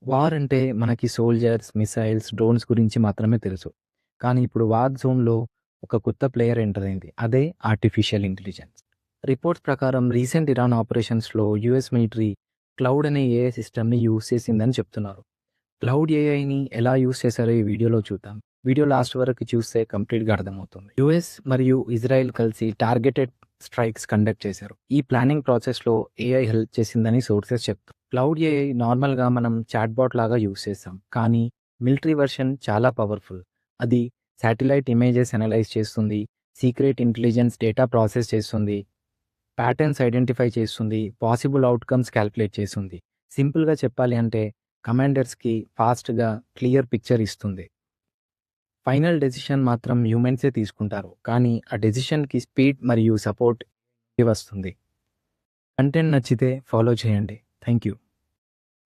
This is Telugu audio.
వార్ అంటే మనకి సోల్జర్స్, మిసైల్స్, డ్రోన్స్ గురించి మాత్రమే తెలుసు. కానీ ఇప్పుడు వార్ జోన్‌లో ఒక కొత్త ప్లేయర్ ఎంటర్ అయింది. అదే ఆర్టిఫిషియల్ ఇంటెలిజెన్స్. రిపోర్ట్స్ ప్రకారం రీసెంట్ ఇరాన్ ఆపరేషన్స్‌లో యూఎస్ మిలిటరీ క్లౌడ్ అనే ఏఐ సిస్టమ్‌ని యూజ్ చేసిందని చెప్తున్నారు. క్లౌడ్ ఏఐని ఎలా యూజ్ చేశారో ఈ వీడియోలో చూద్దాం. వీడియో లాస్ట్ వరకు చూస్తే కంప్లీట్‌గా అర్థమవుతుంది. యూఎస్ మరియు ఇజ్రాయెల్ కలిసి టార్గెటెడ్ స్ట్రైక్స్ కండక్ట్ చేశారు. ఈ ప్లానింగ్ ప్రాసెస్‌లో ఏఐ హెల్ప్ చేసిందని సోర్సెస్ చెప్తారు. క్లౌడ్ ఏఐ నార్మల్‌గా మనం చాట్‌బాట్ లాగా యూజ్ చేస్తాం. కానీ మిలిటరీ వెర్షన్ చాలా పవర్‌ఫుల్. అది శాటిలైట్ ఇమేజెస్ అనలైజ్ చేస్తుంది, సీక్రెట్ ఇంటెలిజెన్స్ డేటా ప్రాసెస్ చేస్తుంది, ప్యాటర్న్స్ ఐడెంటిఫై చేస్తుంది, పాసిబుల్ అవుట్‌కమ్స్ కాలిక్యులేట్ చేస్తుంది. సింపుల్‌గా చెప్పాలి అంటే కమాండర్స్‌కి ఫాస్ట్‌గా క్లియర్ పిక్చర్ ఇస్తుంది. ఫైనల్ డెసిషన్ మాత్రం హ్యూమన్సే తీసుకుంటారు. కానీ ఆ డెసిషన్‌కి స్పీడ్ మరియు సపోర్ట్ వస్తుంది. కంటెంట్ నచ్చితే ఫాలో చేయండి. Thank you.